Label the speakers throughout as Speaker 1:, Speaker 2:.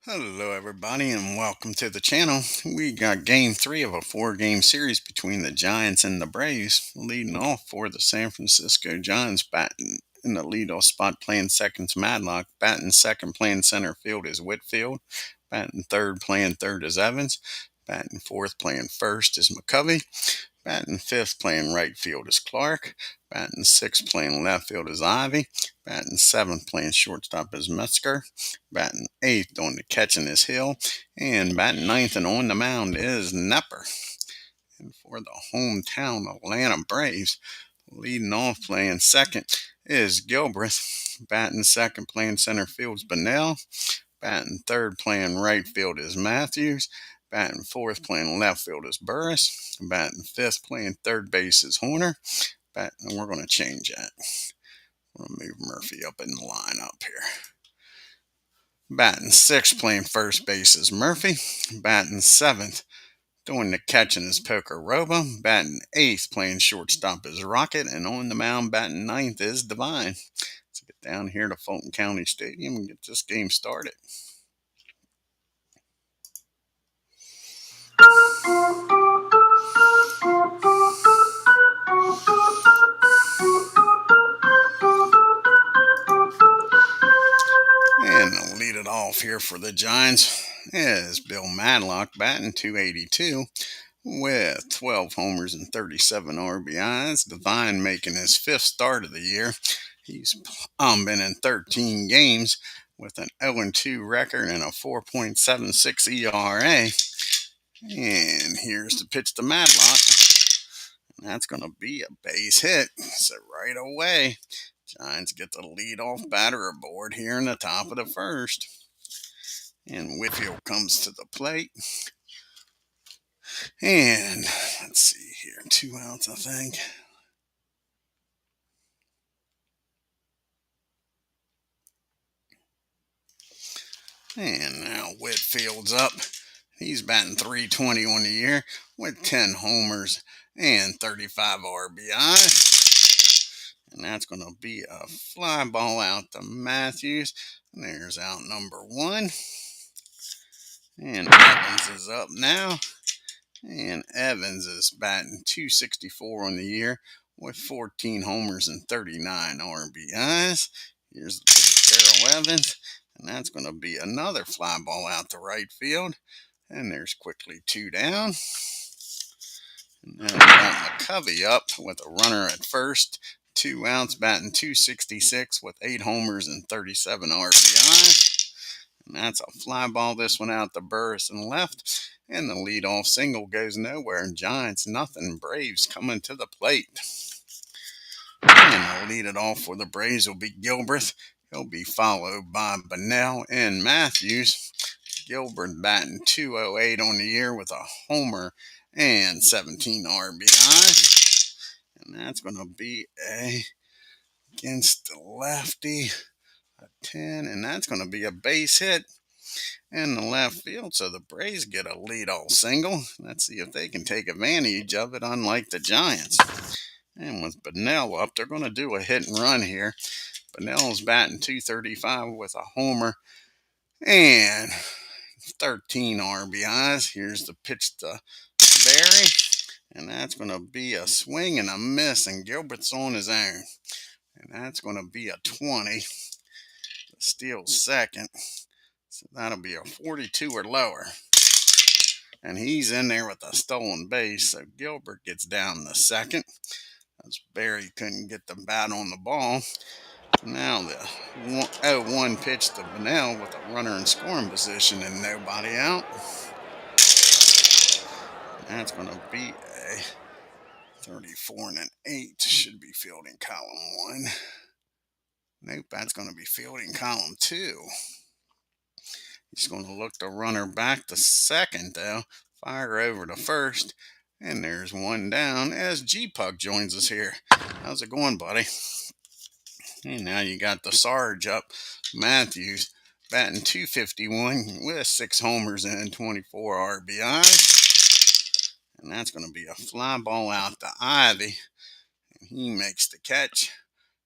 Speaker 1: Hello, everybody, and welcome to the channel. We got game three of a four-game series between the Giants and the Braves. Leading off for the San Francisco Giants, batting in the leadoff spot, playing second's Madlock. Batting second, playing center field is Whitfield. Batting third, playing third is Evans. Batting fourth, playing first is McCovey. Batting fifth, playing right field is Clark. Batting sixth, playing left field is Ivy. Batting seventh, playing shortstop is Metzger. Batting eighth, on the catching is Hill. And batting ninth and on the mound is Nepper. And for the hometown Atlanta Braves, leading off playing second is Gilbreth. Batting second, playing center field is Bunnell. Batting third, playing right field is Matthews. Batting fourth, playing left field is Burris. Batting fifth, playing third base is Horner. And we're going to change that. We're going to move Murphy up in the lineup here. Batting sixth, playing first base is Murphy. Batting seventh, doing the catching is Roba. Batting eighth, playing shortstop is Rocket. And on the mound, batting ninth is Devine. Let's get down here to Fulton County Stadium and get this game started. And I'll lead it off here for the Giants is Bill Madlock, batting .282 with 12 homers and 37 RBIs. Devine making his fifth start of the year. He's been in 13 games with an 0-2 record and a 4.76 ERA. And here's the pitch to Madlock. And that's going to be a base hit. So right away, Giants get the leadoff batter aboard here in the top of the first. And Whitfield comes to the plate. And let's see here, 2 outs, I think. And now Whitfield's up. He's batting .320 on the year with 10 homers and 35 RBI. And that's going to be a fly ball out to Matthews. And there's out number one. And Evans is up now. And Evans is batting .264 on the year with 14 homers and 39 RBIs. Here's the pitch to Darrell Evans. And that's going to be another fly ball out to right field. And there's quickly two down. And then we got McCovey up with a runner at first. 2 outs, batting .266 with 8 homers and 37 RBI. And that's a fly ball. This one out to Burris and left. And the leadoff single goes nowhere. Giants nothing. Braves coming to the plate. And the lead it off for the Braves will be Gilbreth. He'll be followed by Bunnell and Matthews. Gilbert batting .208 on the year with a homer and 17 RBI. And that's going to be against the lefty, a 10. And that's going to be a base hit in the left field. So the Braves get a leadoff single. Let's see if they can take advantage of it, unlike the Giants. And with Bunnell up, they're going to do a hit and run here. Bunnell's batting .235 with a homer and 13 RBIs. Here's the pitch to Barry. And that's going to be a swing and a miss. And Gilbert's on his own. And that's going to be a 20. Steal second. So that'll be a 42 or lower. And he's in there with a stolen base. So Gilbert gets down the second. As Barry couldn't get the bat on the ball. Now the 0-1 pitch to Bunnell with a runner in scoring position and nobody out. That's going to be a 34 and an 8. Should be fielding column 1. Nope, that's going to be fielding column 2. He's going to look the runner back to second, though. Fire over to first. And there's one down as G-Puck joins us here. How's it going, buddy? And now you got the Sarge up. Matthews batting .251 with 6 homers and 24 RBIs. And that's going to be a fly ball out to Ivy. And he makes the catch.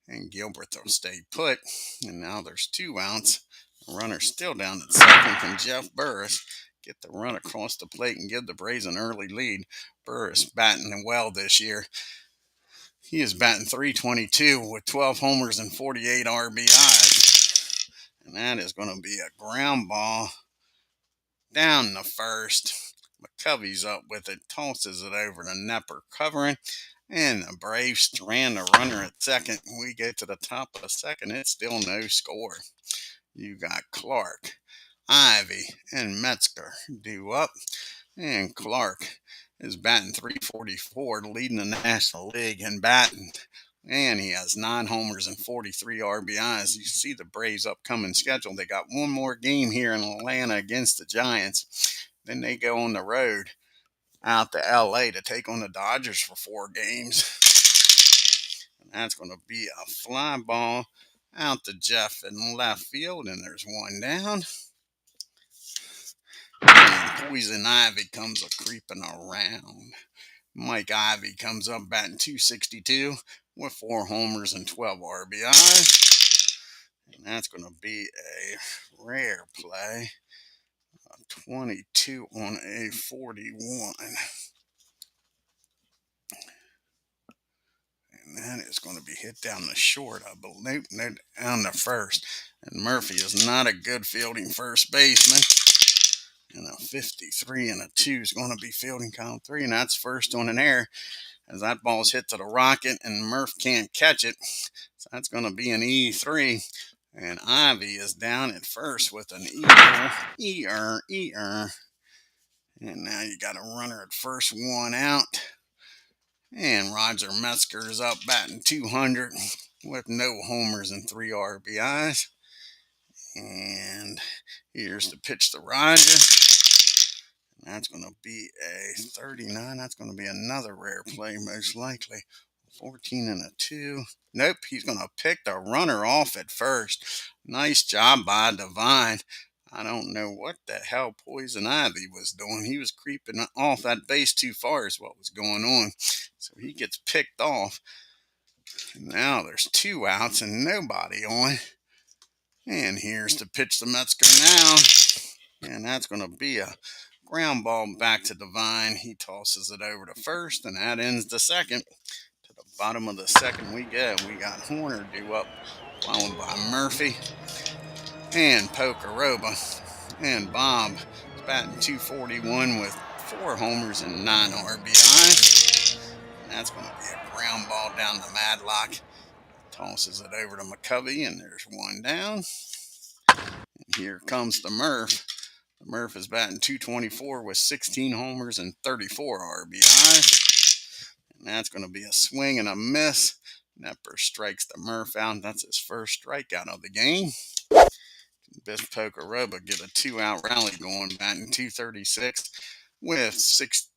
Speaker 1: And Gilbert will stay put. And now there's 2 outs. Runner still down at second. Can Jeff Burris get the run across the plate and give the Braves an early lead? Burris batting well this year. He is batting .322 with 12 homers and 48 RBIs. And that is going to be a ground ball down the first. McCovey's up with it, tosses it over to Knepper covering. And the Braves strand the runner at second. We get to the top of the second. It's still no score. You got Clark, Ivy, and Metzger due up. And Clark is batting .344, leading the National League in batting. And he has 9 homers and 43 RBIs. You see the Braves' upcoming schedule. They got one more game here in Atlanta against the Giants. Then they go on the road out to LA to take on the Dodgers for 4 games. And that's going to be a fly ball out to Jeff in left field, and there's one down. And Poison Ivy comes a creeping around. Mike Ivy comes up batting .262 with 4 homers and 12 RBIs. And that's going to be a rare play. 22 on a 41. And that is going to be hit down the short, I believe, down the first. And Murphy is not a good fielding first baseman. And a 53 and a 2 is going to be fielding column 3. And that's first on an error as that ball is hit to the rocket and Murph can't catch it. So that's going to be an E3. And Ivy is down at first with an E-er. And now you got a runner at first, 1 out. And Roger Metzger is up batting .200 with no homers and 3 RBIs. And here's the pitch to Roger. That's going to be a 39. That's going to be another rare play, most likely. 14 and a 2. Nope, he's going to pick the runner off at first. Nice job by Devine. I don't know what the hell Poison Ivy was doing. He was creeping off that base too far is what was going on. So he gets picked off. Now there's 2 outs and nobody on. And here's the pitch to Metzger now. And that's going to be a ground ball back to Devine. He tosses it over to first, and that ends the second. To the bottom of the second we go. We got Horner due up, followed by Murphy and Pokeroba. And Bob is batting .241 with 4 homers and 9 RBI. And that's going to be a ground ball down to Madlock. Tosses it over to McCovey, and there's 1 down. And here comes the Murph. Murph is batting .224 with 16 homers and 34 RBIs. And that's going to be a swing and a miss. Knepper strikes the Murph out. That's his first strikeout of the game. Biff Pokeroba get a 2-out rally going, batting .236 with six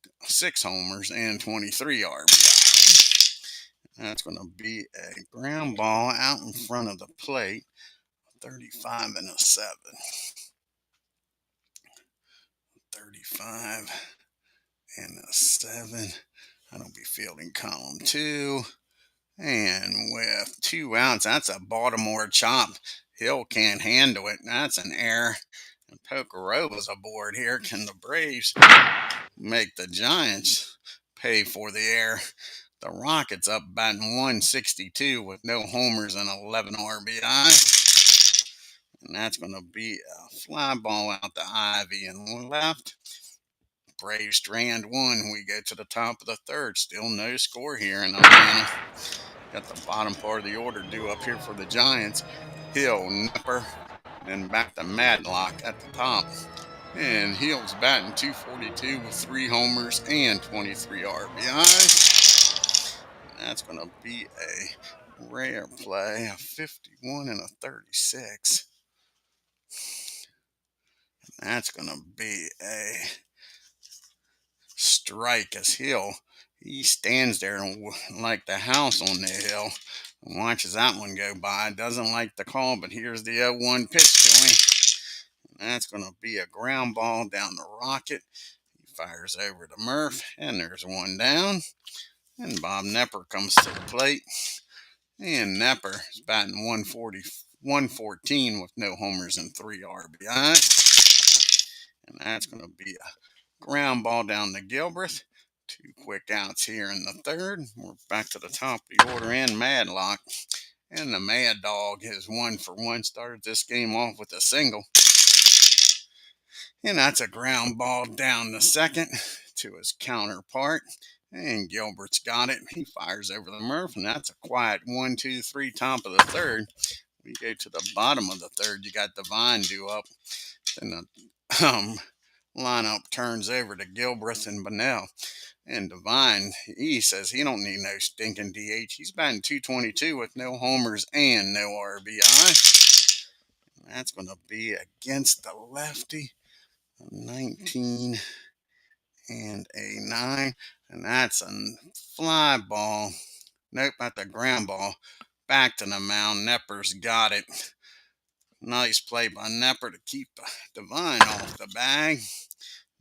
Speaker 1: homers and 23 RBIs. That's going to be a ground ball out in front of the plate. 35 and a 7. 35 and a 7. I don't be fielding column 2. And with 2 outs, that's a Baltimore chop. Hill can't handle it. That's an error. And Pokeroba's aboard here. Can the Braves make the Giants pay for the error? The Rockets up batting .162 with no homers and 11 RBI. And that's going to be a fly ball out to Ivy and left. Braves strand 1. We go to the top of the third. Still no score here in Atlanta. Got the bottom part of the order due up here for the Giants. Hill, Knepper, then back to Madlock at the top. And Hill's batting .242 with 3 homers and 23 RBIs. That's going to be a rare play, a 51 and a 36. That's going to be a strike as Hill. He stands there like the house on the hill and watches that one go by. Doesn't like the call, but here's the 0-1 pitch to him. And that's going to be a ground ball down the rocket. He fires over to Murph, and there's 1 down. And Bob Knepper comes to the plate. And Knepper is batting 114 with no homers and 3 RBI. And that's going to be a ground ball down to Gilbreth. 2 quick outs here in the third. We're back to the top of the order in Madlock. And the Mad Dog has 1-for-1. Started this game off with a single. And that's a ground ball down the second to his counterpart. And Gilbert's got it. He fires over the Murph, and that's a quiet 1-2-3 top of the third. We go to the bottom of the third. You got Devine due up. Then the lineup turns over to Gilbreth and Bunnell. And Devine, he says he don't need no stinking DH. He's batting .222 with no homers and no RBI. That's going to be against the lefty. 19 and a 9. And that's a fly ball. Nope, not the ground ball. Back to the mound. Knepper's got it. Nice play by Knepper to keep Devine off the bag.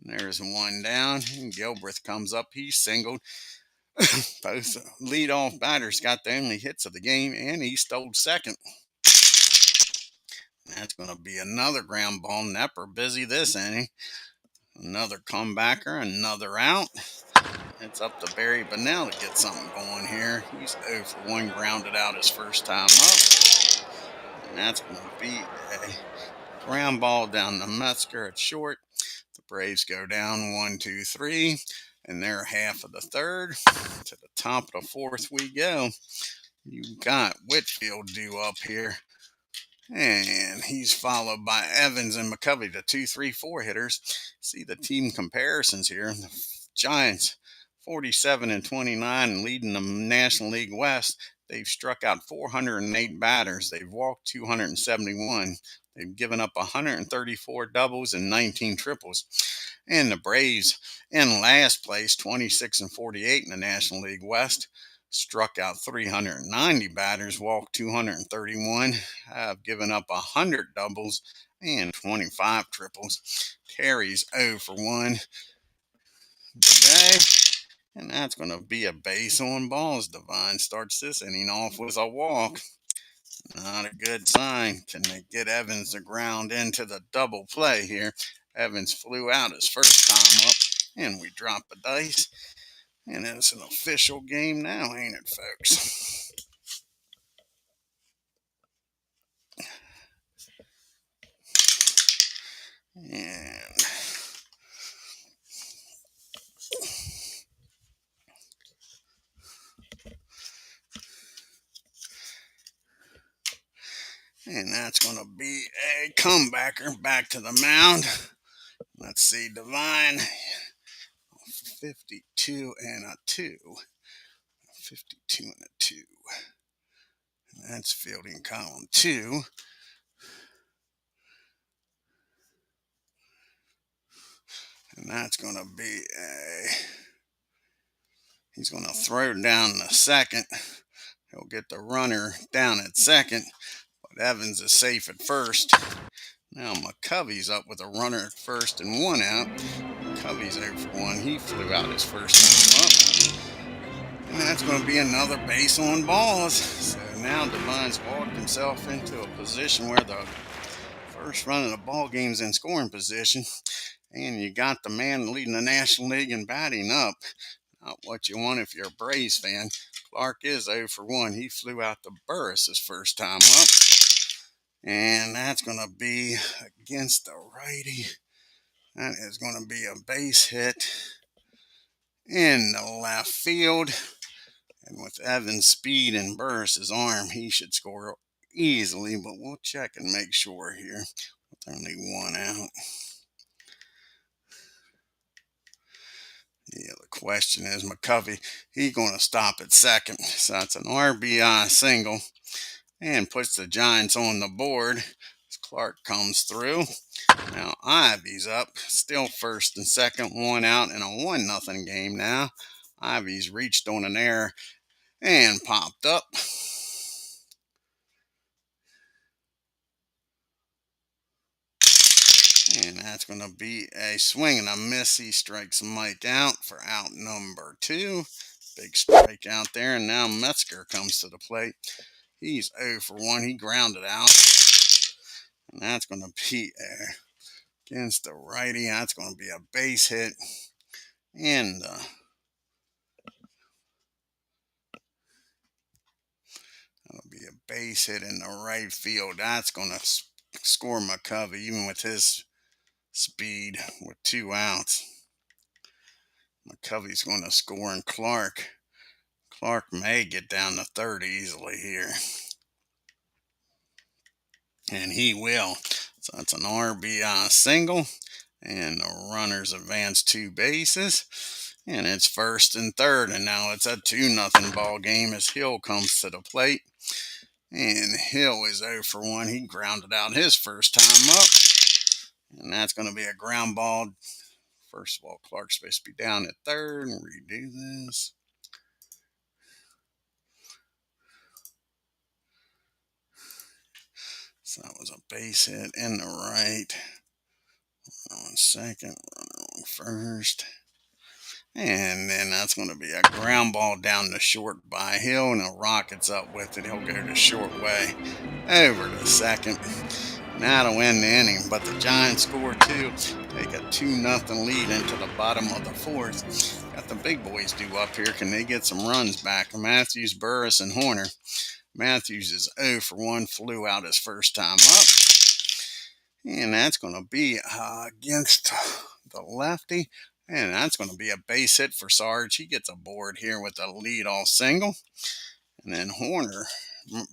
Speaker 1: There's one down, and Gilbreth comes up. He's singled. Both leadoff batters got the only hits of the game, and he stole second. That's going to be another ground ball. Knepper busy this inning. Another comebacker, another out. It's up to Barry Bunnell to get something going here. He's 0-for-1, grounded out his first time up. And that's going to be a ground ball down to Metzger at short. The Braves go down 1-2-3, and they're half of the third. To the top of the fourth we go. You got Whitfield due up here. And he's followed by Evans and McCovey, the 2-3-4 hitters. See the team comparisons here. The Giants, 47-29, leading the National League West. They've struck out 408 batters. They've walked 271. They've given up 134 doubles and 19 triples. And the Braves in last place, 26-48 in the National League West. Struck out 390 batters, walked 231, have given up 100 doubles and 25 triples. Terry's 0-for-1 today, and that's going to be a base on balls. Devine starts this inning off with a walk. Not a good sign. Can they get Evans to ground into the double play here? Evans flew out his first time up, and we drop the dice. And it's an official game now, ain't it, folks? And that's going to be a comebacker back to the mound. Let's see, Devine, 52 and a 2. 52 and a 2. That's fielding column 2. And that's going to be he's going to throw down the second. He'll get the runner down at second. But Evans is safe at first. Now McCovey's up with a runner at first and 1 out. McCovey's 0-for-1. He flew out his first time up. And that's going to be another base on balls. So now Devine's walked himself into a position where the first run of the ball game's in scoring position. And you got the man leading the National League in batting up. Not what you want if you're a Braves fan. Clark is 0-for-1. He flew out to Burris his first time up. And that's going to be against the righty. That is going to be a base hit in the left field. And with Evans' speed and Burris's arm, he should score easily. But we'll check and make sure here with only 1 out. Yeah, the question is McCovey, he's going to stop at second. So that's an RBI single and puts the Giants on the board as Clark comes through. Now Ivy's up, still first and second, 1 out in a 1-0 game now. Ivy's reached on an error and popped up. And that's going to be a swing and a miss. He strikes Mike out for out number 2. Big strike out there, and now Metzger comes to the plate. He's 0 for 1. He grounded out. And that's going to be against the righty. That's going to be a base hit. And that'll be a base hit in the right field. That's going to score McCovey, even with his speed, with 2 outs. McCovey's going to score, and Clark may get down to third easily here. And he will. So that's an RBI single. And the runners advance 2 bases. And it's first and third. And now it's a 2-0 ball game as Hill comes to the plate. And Hill is 0 for 1. He grounded out his first time up. And that's going to be a ground ball. First of all, Clark's supposed to be down at third. And redo this. So that was a base hit in the right. Runner on second. Runner on first. And then that's going to be a ground ball down the short by Hill, and the Rockets up with it. He'll go the short way over to second. And that'll end the inning. But the Giants score 2. Take a 2-0 lead into the bottom of the fourth. Got the big boys due up here. Can they get some runs back? Matthews, Burris, and Horner. Matthews is 0 for 1. Flew out his first time up. And that's going to be against the lefty. And that's going to be a base hit for Sarge. He gets aboard here with a leadoff single. And then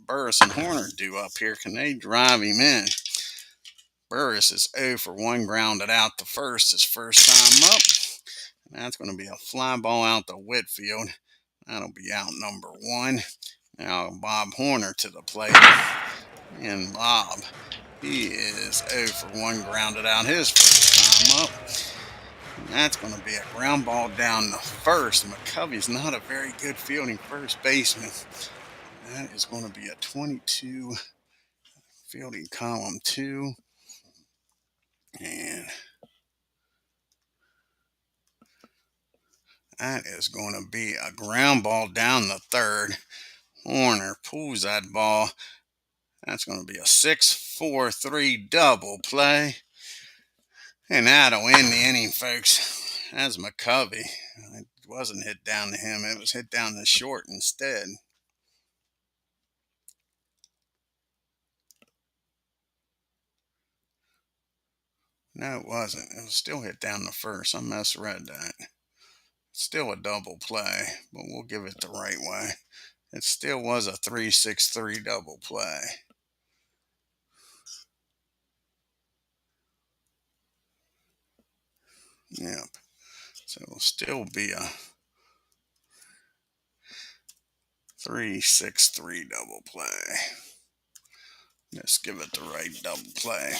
Speaker 1: Burris and Horner due up here. Can they drive him in? Burris is 0 for 1, grounded out to first his first time up. And that's going to be a fly ball out to Whitfield. That'll be out number 1. Now Bob Horner to the plate. And Bob, he is 0 for 1, grounded out his first time up. And that's going to be a ground ball down the first. McCovey's not a very good fielding first baseman. That is going to be a 22 fielding column 2. And that is going to be a ground ball down the third. Horner pulls that ball. That's going to be a 6-4-3 double play. And that'll end the inning, folks. That's McCovey. It wasn't hit down to him. It was hit down the short instead. No, it wasn't. It was still hit down the first. I misread that. Still a double play, but we'll give it the right way. It still was a 3-6-3 double play. Yep. So it'll still be a 3-6-3 double play. Let's give it the right double play.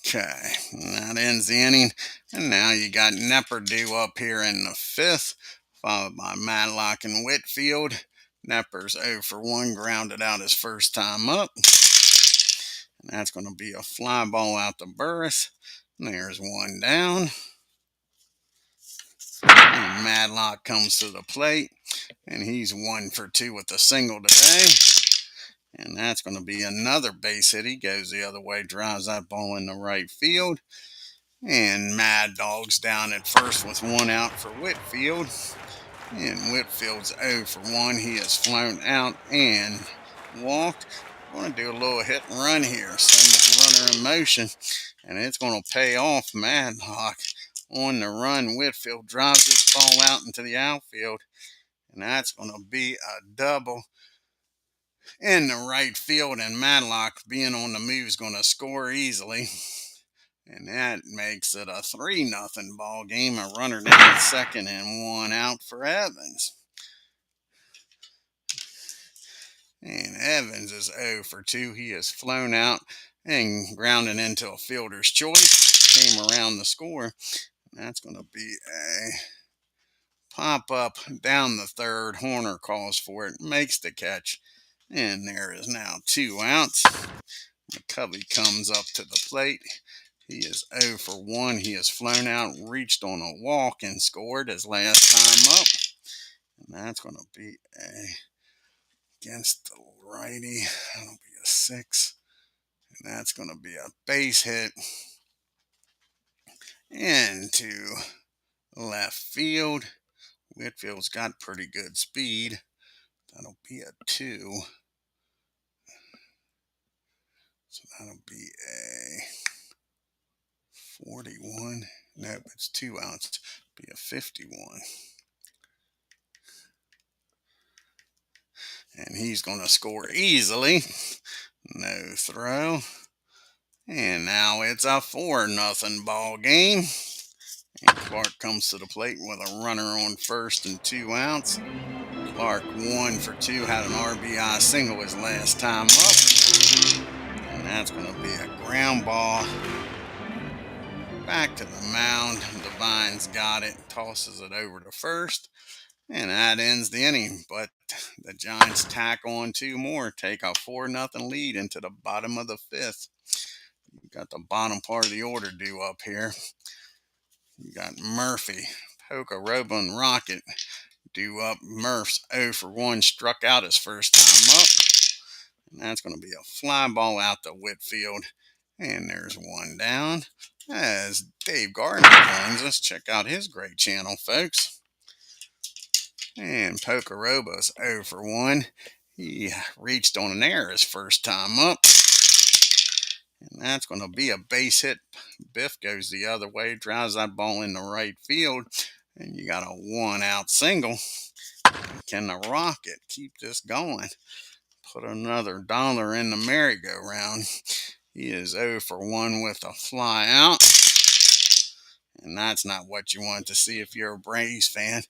Speaker 1: Okay, and that ends the inning. And now you got KNEPPERI due up here in the 5th, followed by Madlock and Whitfield. KNEPPERI's 0 for 1, grounded out his first time up. And that's going to be a fly ball out to Burris. And there's 1 down. And Madlock comes to the plate. And he's 1 for 2 with a single today. And that's going to be another base hit. He goes the other way, drives that ball in the right field. And Mad Dog's down at first with 1 out for Whitfield. And Whitfield's 0 for 1. He has flown out and walked. I'm going to do a little hit and run here. Send the runner in motion. And it's going to pay off. Madlock on the run. Whitfield drives this ball out into the outfield. And that's going to be a double in the right field, and Madlock, being on the move, is going to score easily. And that makes it a 3-0 ball game. A runner down at second and 1 out for Evans. And Evans is 0 for 2. He has flown out and grounded into a fielder's choice. Came around the score. And that's going to be a pop up down the third. Horner calls for it, makes the catch. And there is now 2 outs. McCovey comes up to the plate. He is 0 for 1. He has flown out, reached on a walk, and scored his last time up. And that's going to be against the righty. That'll be a 6. And that's going to be a base hit into left field. Whitfield's got pretty good speed. That'll be a 2. So that'll be a 41. Nope, it's 2 outs. Be a 51. And he's going to score easily. No throw. And now it's a 4-0 ball game. And Clark comes to the plate with a runner on first and 2 outs. Clark 1 for 2, had an RBI single his last time up. And that's going to be a ground ball back to the mound. Devine's got it, tosses it over to first. And that ends the inning. But the Giants tack on 2 more, take a 4-0 lead into the bottom of the 5th. You got the bottom part of the order due up here. You got Murphy, Pocorobo, and Rocket due up. Murph's 0 for 1, struck out his first time up. And that's going to be a fly ball out to Whitfield. And there's 1 down. As Dave Gardner joins us, check out his great channel, folks. And Pocorobo's 0 for 1. He reached on an error his first time up. And that's going to be a base hit. Biff goes the other way, drives that ball into right field. And you got a 1-out single. Can the Rocket keep this going? Put another dollar in the merry-go-round. He is 0 for 1 with a fly out. And that's not what you want to see if you're a Braves fan.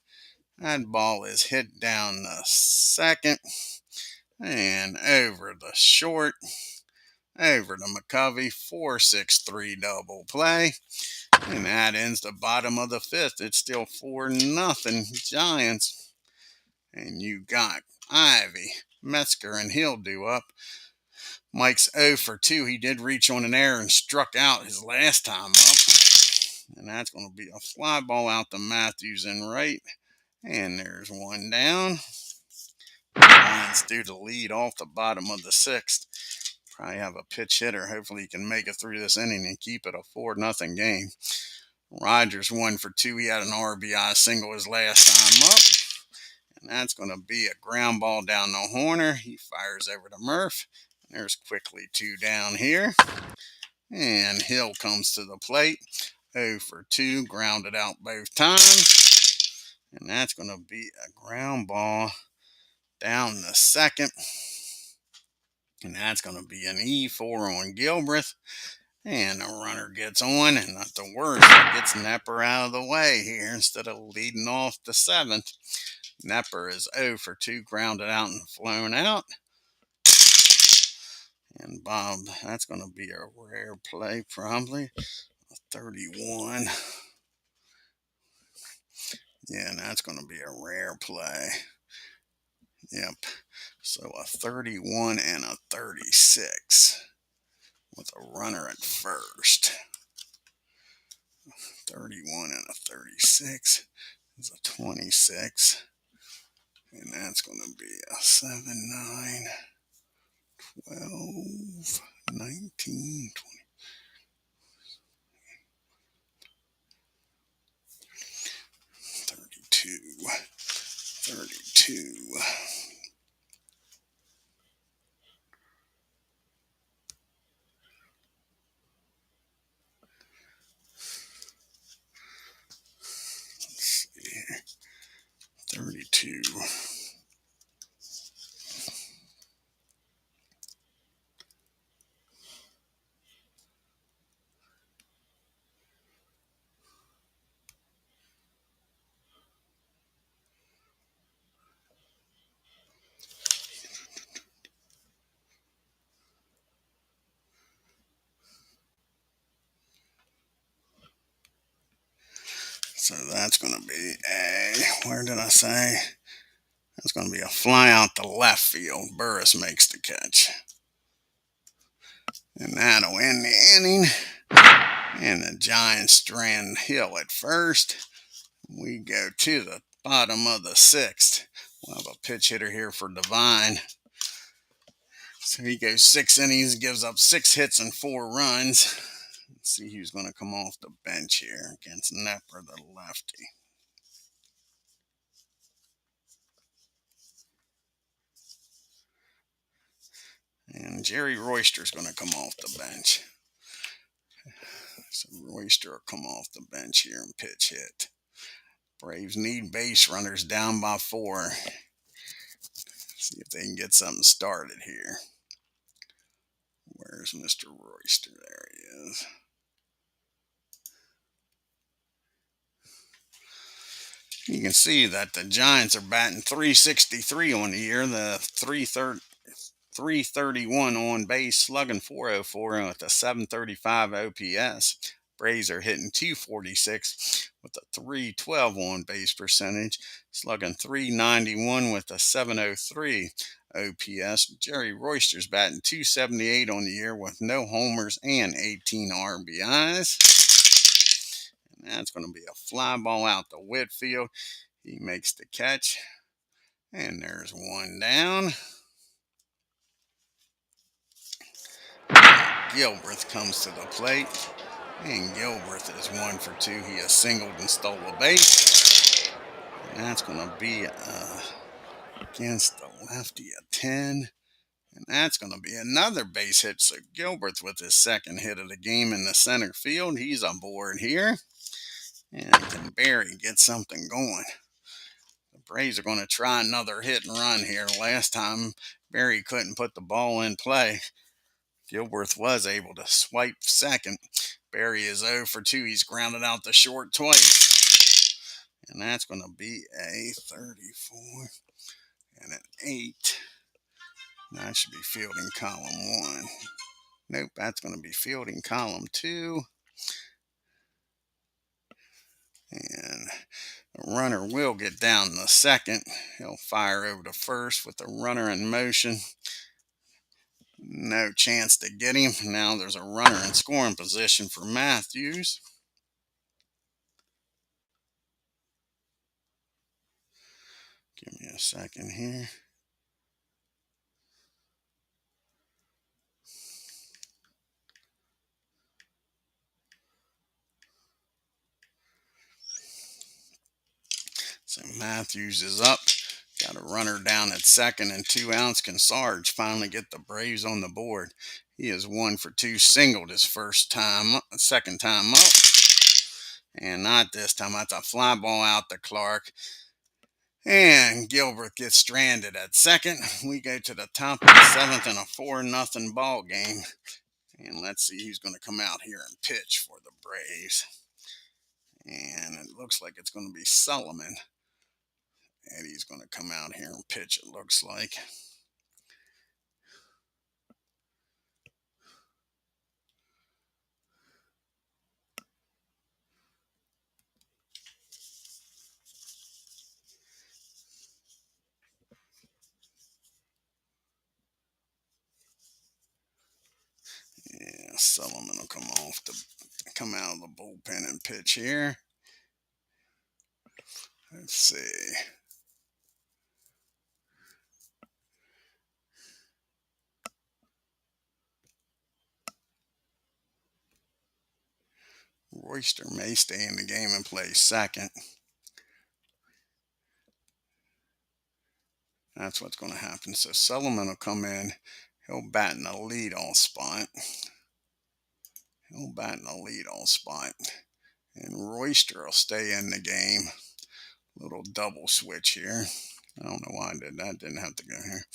Speaker 1: That ball is hit down the second and over the short, over to McCovey, 4-6-3 double play. And that ends the bottom of the 5th. It's still 4-0 Giants. And you got Ivy, Metzger, and Hill due up. Mike's 0 for 2. He did reach on an error and struck out his last time up. And that's going to be a fly ball out to Matthews in right. And there's 1 down. Giants due to lead off the bottom of the 6th. Probably have a pitch hitter. Hopefully he can make it through this inning and keep it a 4-0 game. Rogers 1 for 2. He had an RBI single his last time up. And that's going to be a ground ball down the Horner. He fires over to Murph. There's quickly 2 down here. And Hill comes to the plate. 0 for 2. Grounded out both times. And that's going to be a ground ball down the second. And that's going to be an E4 on Gilbreth. And the runner gets on, and not the worst, it gets Knepper out of the way here instead of leading off the 7th. Knepper is 0 for 2, grounded out and flown out. And Bob, that's going to be a rare play, probably. A 31. Yeah, and that's going to be a rare play. Yep. So a 31 and a 36 with a runner at first. 31 and a 36 is a 26. And that's going to be a 7, 9, 12, 19, 20. 32. Let's see here. 32. So that's going to be where did I say? That's going to be a fly out to left field. Burris makes the catch. And that'll end the inning. And the Giants strand Hill at first. We go to the bottom of the 6th. We'll have a pitch hitter here for Devine. So he goes 6 innings, gives up 6 hits and 4 runs. Let's see who's going to come off the bench here against Knepper, the lefty. And Jerry Royster's going to come off the bench. So Royster will come off the bench here and pitch hit. Braves need base runners down by 4. See if they can get something started here. Where's Mr. Royster? There he is. You can see that the Giants are batting .363 on the year, the 331 on base, slugging .404 with a .735 OPS. Braves are hitting .246 with a .312 on base percentage, slugging .391 with a .703 OPS. Jerry Royster's batting .278 on the year with no homers and 18 RBIs. And that's going to be a fly ball out to Whitfield. He makes the catch. And there's one down. Gilbreth comes to the plate. And Gilbreth is 1 for 2. He has singled and stole a base. And that's going to be against the lefty a 10. And that's going to be another base hit. So Gilbreth with his second hit of the game in the center field. He's on board here. And can Barry get something going? The Braves are going to try another hit and run here. Last time Barry couldn't put the ball in play. Gilbreth was able to swipe second. Barry is 0 for 2. He's grounded out the short twice. And that's going to be a 34 and an 8. That should be fielding column 1. Nope, that's going to be fielding column 2. And the runner will get down the second. He'll fire over to first with the runner in motion. No chance to get him. Now there's a runner in scoring position for Matthews. Give me a second here. So Matthews is up. Got a runner down at second and 2 outs. Can Sarge finally get the Braves on the board? He is 1 for 2. Singled his second time up. And not this time. That's a fly ball out to Clark. And Gilbert gets stranded at second. We go to the top of the 7th in a 4-0 ball game. And let's see who's going to come out here and pitch for the Braves. And it looks like it's going to be Solomon. Eddie's going to come out here and pitch, it looks like. Yeah, Solomon will come out of the bullpen and pitch here. Let's see. Royster may stay in the game and play second. That's what's going to happen. So Solomon will come in. He'll bat in the leadoff spot. And Royster will stay in the game. Little double switch here. I don't know why I did that. Didn't have to go here.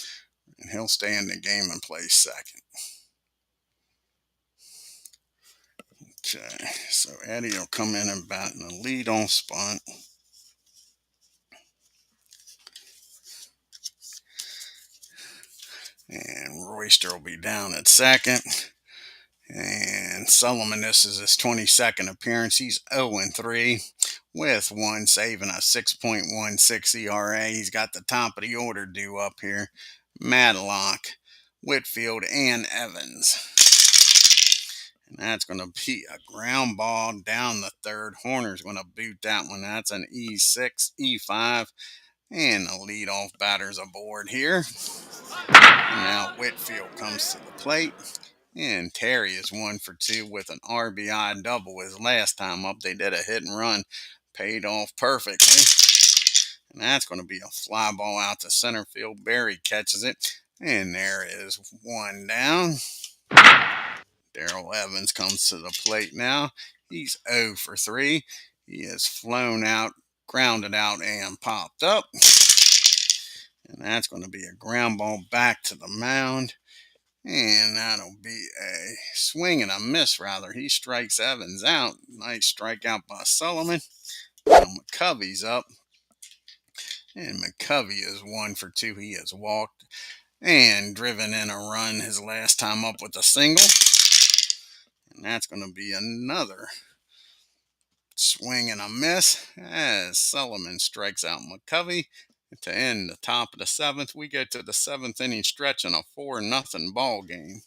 Speaker 1: And he'll stay in the game and play second. Okay, so Eddie will come in and bat in the leadoff spot. And Royster will be down at second. And Solomon, this is his 22nd appearance. He's 0-3 with 1 save and a 6.16 ERA. He's got the top of the order due up here. Madlock, Whitfield, and Evans. And that's going to be a ground ball down the third. Horner's going to boot that one. That's an E6, E5. And the leadoff batter's aboard here. And now Whitfield comes to the plate. And Terry is 1 for 2 with an RBI double. His last time up, they did a hit and run. Paid off perfectly. And that's going to be a fly ball out to center field. Barry catches it. And there is one down. Darrell Evans comes to the plate now. He's 0 for 3. He is flown out, grounded out, and popped up. And that's going to be a ground ball back to the mound. And that'll be a swing and a miss, rather. He strikes Evans out. Nice strikeout by Sullivan. Now McCovey's up. And McCovey is 1 for 2. He has walked and driven in a run his last time up with a single. And that's going to be another swing and a miss as Sullivan strikes out McCovey. To end the top of the 7th, we go to the 7th inning stretch in a 4-0 ball game.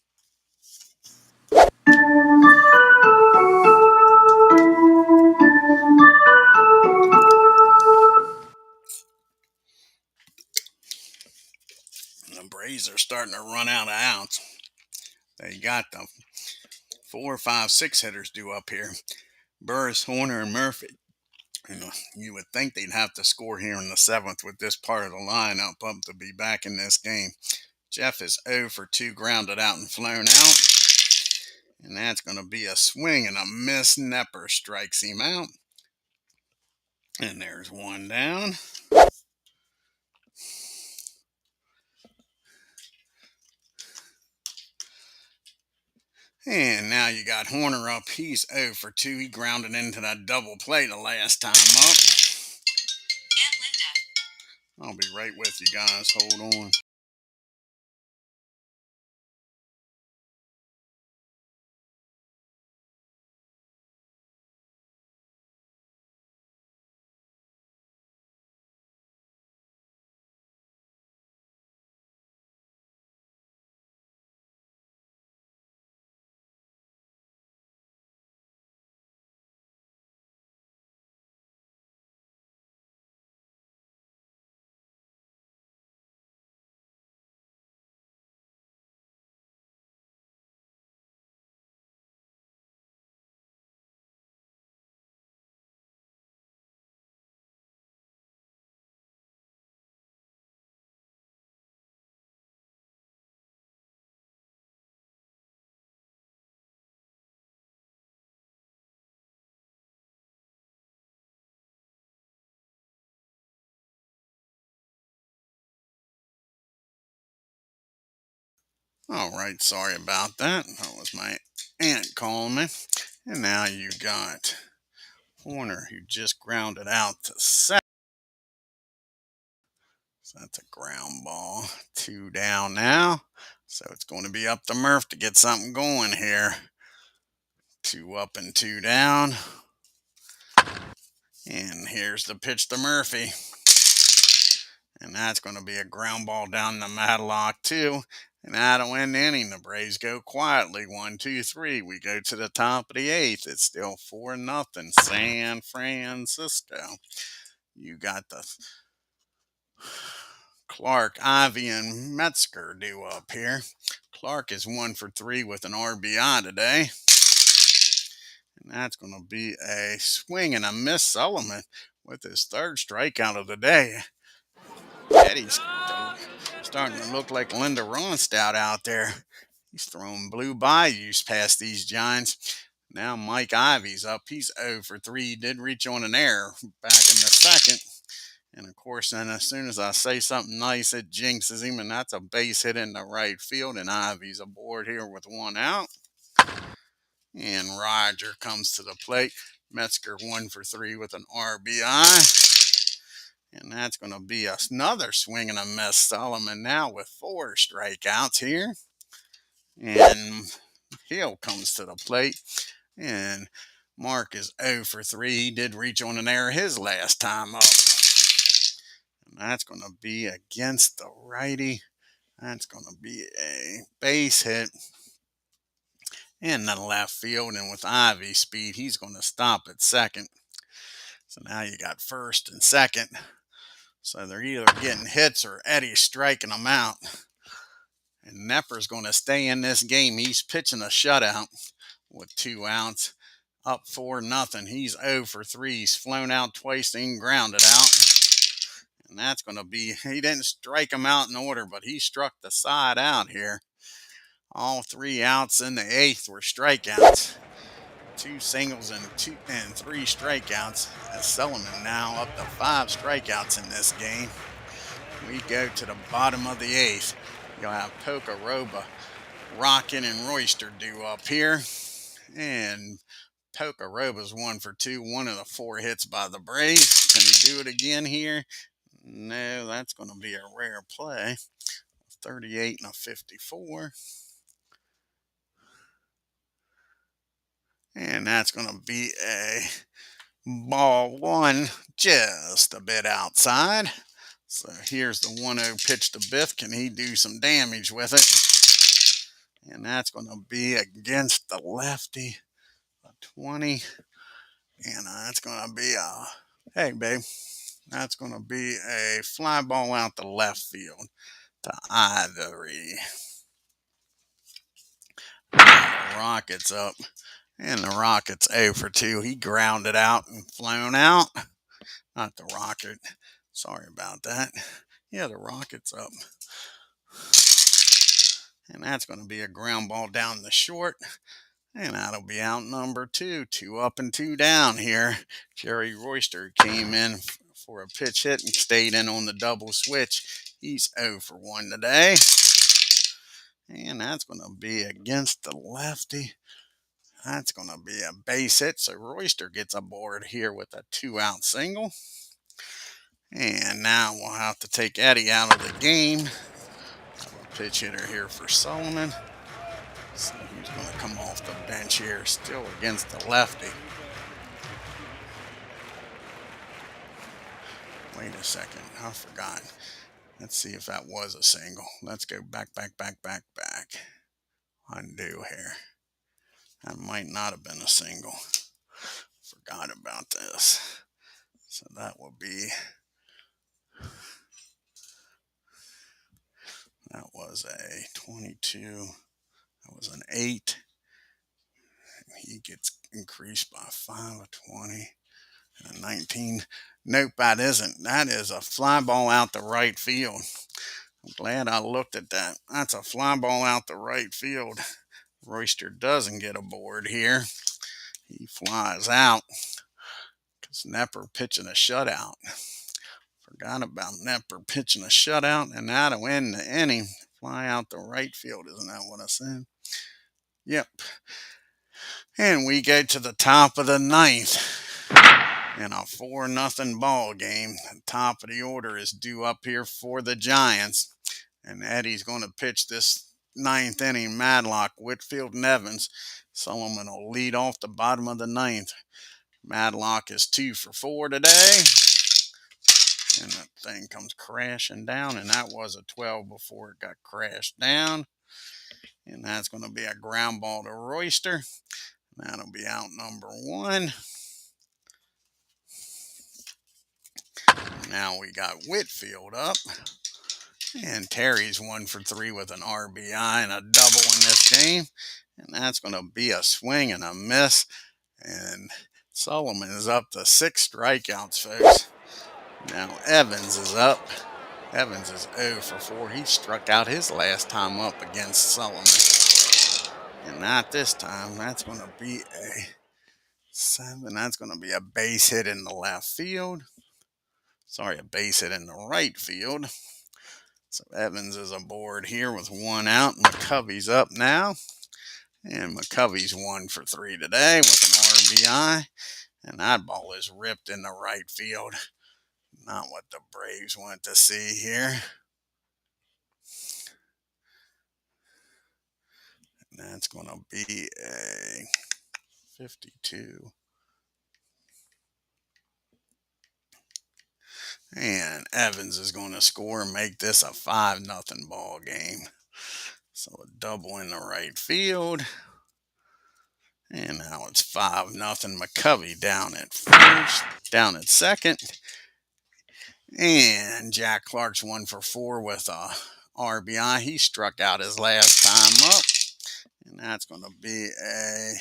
Speaker 1: The Braves are starting to run out of outs. They got the 4, 5, 6 hitters due up here. Burris, Horner, and Murphy. You would think they'd have to score here in the 7th with this part of the lineup up to be back in this game. Jeff is 0 for 2, grounded out and flown out. And that's going to be a swing and a miss. Knepper strikes him out. And there's one down. And now you got Horner up. He's 0 for 2. He grounded into that double play the last time up. I'll be right with you guys. Hold on. All right, sorry about that. That was my aunt calling me. And now you got Horner, who just grounded out to second. So that's a ground ball. 2 down now. So it's going to be up to Murph to get something going here. 2 up and 2 down. And here's the pitch to Murphy. And that's going to be a ground ball down the Matlock, too. And that'll end the inning. The Braves go quietly. 1, 2, 3. We go to the top of the 8th. It's still 4-0 San Francisco. You got the Clark, Ivy, and Metzger due up here. Clark is 1 for 3 with an RBI today. And that's going to be a swing and a miss. Sullivan with his 3rd strikeout of the day. Eddie's starting to look like Linda Ronstadt out there. He's throwing blue bayous past these Giants. Now Mike Ivy's up. He's 0 for 3. He did reach on an error back in the 2nd. And of course, then as soon as I say something nice, it jinxes him. And that's a base hit in the right field. And Ivy's aboard here with 1 out. And Roger comes to the plate. Metzger 1 for 3 with an RBI. And that's going to be another swing and a miss. Sullivan now with 4 strikeouts here. And Hill comes to the plate. And Mark is 0 for 3. He did reach on an error his last time up. And that's going to be against the righty. That's going to be a base hit in the left field. And with Ivy's speed, he's going to stop at second. So now you got first and second. So they're either getting hits or Eddie's striking them out. And Knepper's going to stay in this game. He's pitching a shutout with 2 outs. Up 4-0. He's 0 for 3. He's flown out twice and grounded out. And that's going to be, he didn't strike him out in order, but he struck the side out here. All 3 outs in the 8th were strikeouts. 2 singles and 3 strikeouts. As Sullivan now up to 5 strikeouts in this game. We go to the bottom of the 8th. You'll have Pokeroba, Rockin', and Royster due up here. And Pokeroba's 1 for 2, one of the 4 hits by the Braves. Can he do it again here? No, that's going to be a rare play. 38 and a 54. And that's going to be a ball 1, just a bit outside. So here's the 1-0 pitch to Biff. Can he do some damage with it? And that's going to be against the lefty. A 20. And that's going to be a, hey, babe. That's going to be a fly ball out the left field to ADRIAN. The Rockets up. And the Rockets 0 for 2. He grounded out and flown out. Not the Rocket. Sorry about that. Yeah, the Rockets up. And that's going to be a ground ball down the short. And that'll be out number 2. 2 up and 2 down here. Jerry Royster came in for a pitch hit and stayed in on the double switch. He's 0 for 1 today. And that's going to be against the lefty. That's going to be a base hit. So Royster gets aboard here with a 2-out single. And now we'll have to take Eddie out of the game. Pitch hitter here for Sullivan. So he's going to come off the bench here, still against the lefty. Wait a second, I forgot. Let's see if that was a single. Let's go back. Undo here. That might not have been a single. Forgot about this. So that will be, that was a 22. That was an 8. He gets increased by 5, a 20, and a 19. Nope, that isn't. That is a fly ball out the right field. I'm glad I looked at that. That's a fly ball out the right field. Royster doesn't get aboard here. He flies out because Knepper pitching a shutout. Forgot about Knepper pitching a shutout, and that'll end the inning. Fly out the right field, isn't that what I said? Yep. And we go to the top of the 9th in a 4-0 ball game. The top of the order is due up here for the Giants. And Eddie's going to pitch this 9th inning. Madlock, Whitfield, and Evans. Sullivan will lead off the bottom of the 9th. Madlock is 2 for 4 today. And the thing comes crashing down. And that was a 12 before it got crashed down. And that's going to be a ground ball to Royster. That'll be out number 1. Now we got Whitfield up. And Terry's 1 for 3 with an RBI and a double in this game. And that's going to be a swing and a miss. And Sullivan is up to 6 strikeouts, folks. Now Evans is up. Evans is 0 for 4. He struck out his last time up against Sullivan. And not this time. That's going to be a 7. That's going to be a base hit in the left field. Sorry, a base hit in the right field. So Evans is aboard here with 1 out. McCovey's up now. And McCovey's 1 for 3 today with an RBI. And that ball is ripped in the right field. Not what the Braves want to see here. And that's going to be a 52. And Evans is going to score and make this a 5-0 ball game. So a double in the right field. And now it's 5-0. McCovey down at first, down at second. And Jack Clark's 1 for 4 with a RBI. He struck out his last time up. And that's going to be a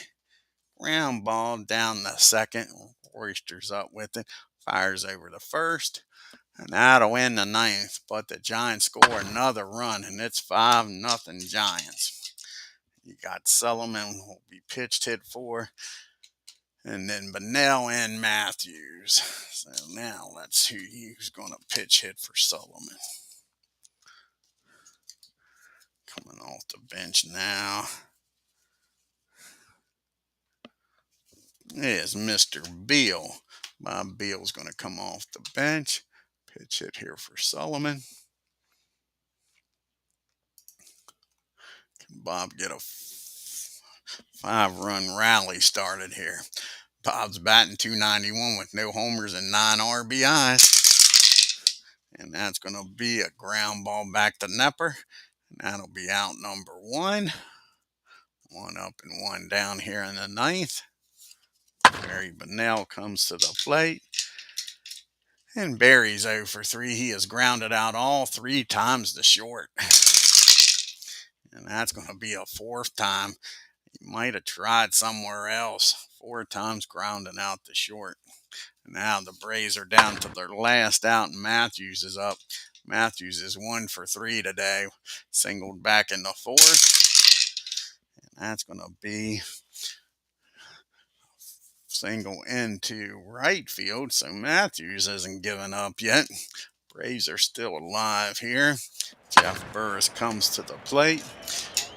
Speaker 1: ground ball down the second. Royster's up with it. Fires over the first. And that'll end the ninth. But the Giants score another run. And it's 5-0 Giants. You got Sullivan will be pitched hit for. And then Bunnell and Matthews. So now let's see who's going to pitch hit for Sullivan. Coming off the bench now is Mr. Beal. Bob Beal's going to come off the bench. Pitch hit here for Sullivan. Can Bob get a 5-run rally started here? Bob's batting .291 with no homers and 9 RBIs. And that's going to be a ground ball back to Knepper. And that'll be out number 1. 1 up and 1 down here in the ninth. Barry Bunnell comes to the plate. And Barry's 0 for 3. He has grounded out all 3 times to short. And that's going to be a 4th time. He might have tried somewhere else. 4 times grounding out to short. And now the Braves are down to their last out, and Matthews is up. Matthews is 1 for 3 today. Singled back in the 4th. And that's going to be single into right field. So Matthews hasn't given up yet. Braves are still alive here. Jeff Burris comes to the plate.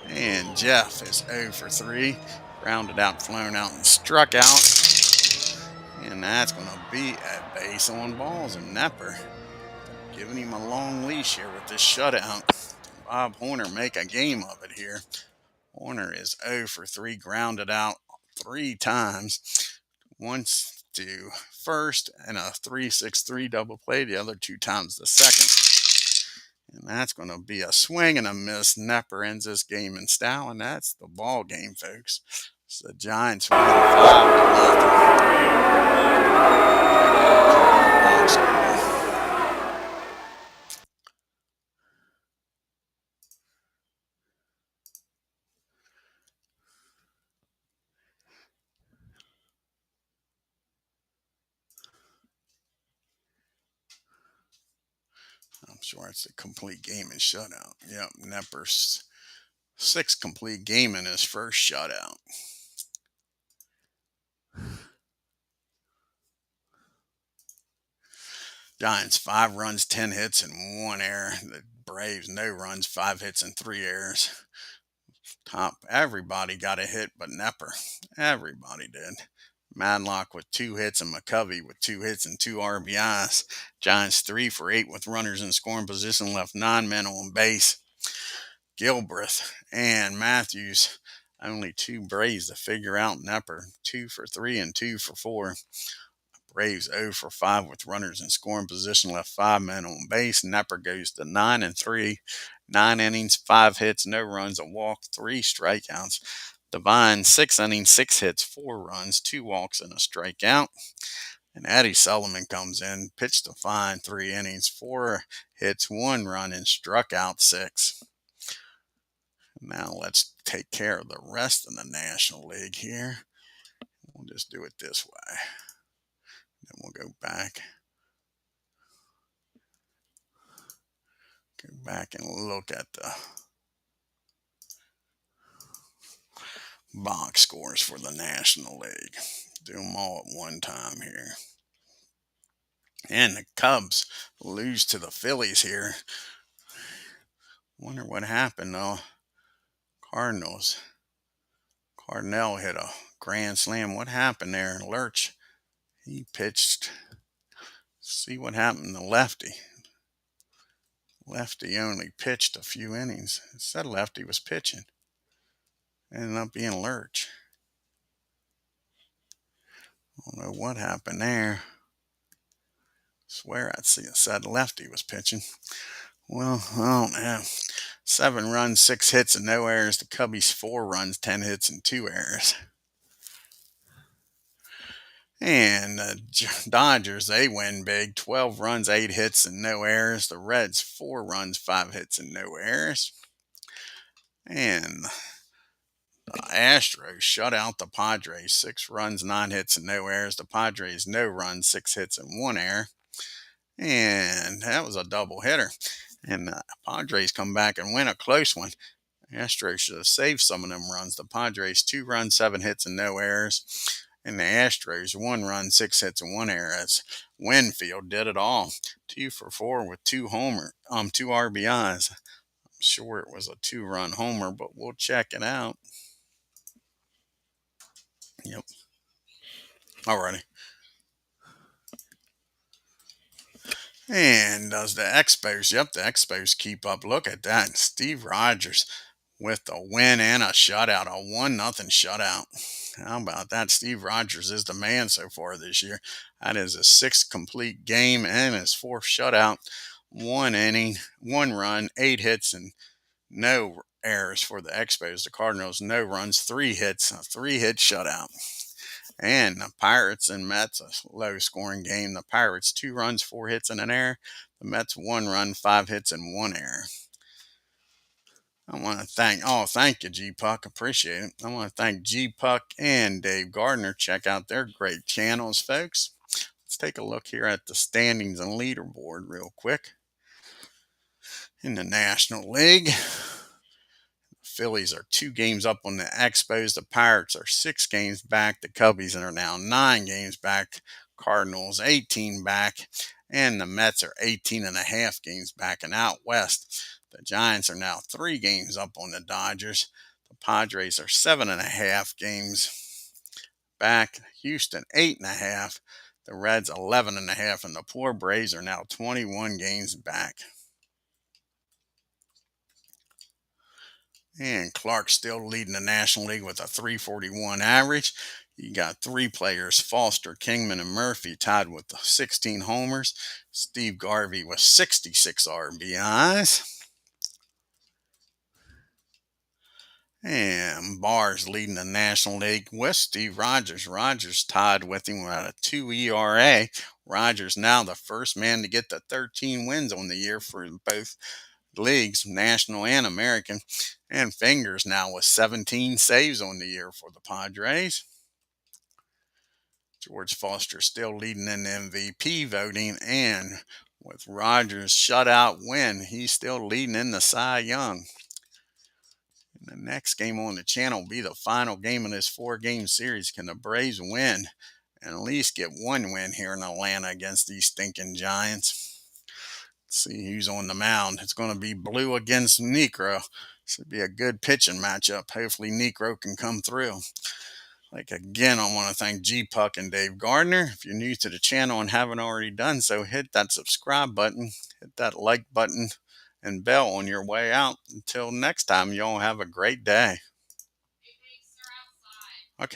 Speaker 1: And Jeff is 0 for 3. Grounded out, flown out, and struck out. And that's going to be a base on balls. And Knepper giving him a long leash here with this shutout. Bob Horner make a game of it here. Horner is 0 for 3. Grounded out 3 times. Once to first and a 3-6-3 double play. The other 2 times the second. And that's going to be a swing and a miss. Knepper ends this game in style, and that's the ball game, folks. So the Giants win 5-0. I'm sure it's a complete game and shutout. Yep, Knepper's 6th complete game in his first shutout. Giants 5 runs, 10 hits, and 1 error. The Braves no runs, 5 hits, and 3 errors. Everybody got a hit but Knepper. Everybody did. Madlock with 2 hits and McCovey with 2 hits and 2 RBIs. Giants 3 for 8 with runners in scoring position, left 9 men on base. Gilbreth and Matthews, only 2 Braves to figure out. Knepper 2 for 3 and 2 for 4. Braves 0 for 5 with runners in scoring position, left 5 men on base. Knepper goes to 9-3, 9 innings, 5 hits, no runs, a walk, 3 strikeouts. Devine 6 innings, 6 hits, 4 runs, 2 walks, and a strikeout. And Eddie Sullivan comes in, pitched to Fine, 3 innings, 4 hits, 1 run, and struck out 6. Now let's take care of the rest of the National League here. We'll just do it this way. Then we'll go back and look at the box scores for the National League. Do them all at one time here. And the Cubs lose to the Phillies here. Wonder what happened though. Cardinals. Cardinal hit a grand slam. What happened there? Lurch, he pitched. See what happened to Lefty. Lefty only pitched a few innings. It said Lefty was pitching. Ended up being Lurch. I don't know what happened there. Swear I said Lefty was pitching. Well, I don't know. 7 runs, 6 hits, and no errors. The Cubbies 4 runs, 10 hits, and 2 errors. And the Dodgers, they win big. 12 runs, 8 hits, and no errors. The Reds, 4 runs, 5 hits, and no errors. And the Astros shut out the Padres. 6 runs, 9 hits, and no errors. The Padres, no runs, 6 hits, and 1 error. And that was a double hitter. And the Padres come back and win a close one. Astros should have saved some of them runs. The Padres, 2 runs, 7 hits, and no errors. And the Astros, 1 run, 6 hits, and 1 error. As Winfield did it all. 2 for 4 with 2 RBIs. I'm sure it was a 2-run homer, but we'll check it out. Yep. Alrighty. And does the Expos? Yep, the Expos keep up. Look at that. Steve Rogers with a win and a shutout, a 1-0 shutout. How about that? Steve Rogers is the man so far this year. That is his 6th complete game and his 4th shutout. 1 inning, 1 run, 8 hits, and no errors for the Expos. The Cardinals, no runs, 3 hits, a 3-hit shutout. And the Pirates and Mets, a low-scoring game. The Pirates, 2 runs, 4 hits, and an error. The Mets, 1 run, 5 hits, and 1 error. I want to thank you, G Puck. Appreciate it. I want to thank G Puck and Dave Gardner. Check out their great channels, folks. Let's take a look here at the standings and leaderboard real quick. In the National League, Phillies are 2 games up on the Expos. The Pirates are 6 games back. The Cubbies are now 9 games back. Cardinals 18 back. And the Mets are 18.5 games back. And out west, the Giants are now 3 games up on the Dodgers. The Padres are 7.5 games back. Houston 8.5. The Reds 11.5. And the poor Braves are now 21 games back. And Clark's still leading the National League with a .341 average. You got 3 players, Foster, Kingman, and Murphy, tied with 16 homers. Steve Garvey with 66 RBIs. And Barr's leading the National League with Steve Rogers. Rogers tied with him at a 2 ERA. Rogers now the first man to get the 13 wins on the year for both leagues, National and American. And Fingers now with 17 saves on the year for the Padres. George Foster still leading in MVP voting, and with Rogers' shutout win, he's still leading in the Cy Young. And the next game on the channel will be the final game in this 4-game series. Can the Braves win and at least get 1 win here in Atlanta against these stinking Giants? Let's see who's on the mound. It's going to be Blue against Necro. Should be a good pitching matchup. Hopefully Necro can come through. Again, I want to thank G Puck and Dave Gardner. If you're new to the channel and haven't already done so, hit that subscribe button, hit that like button, and bell on your way out. Until next time, y'all have a great day. Okay.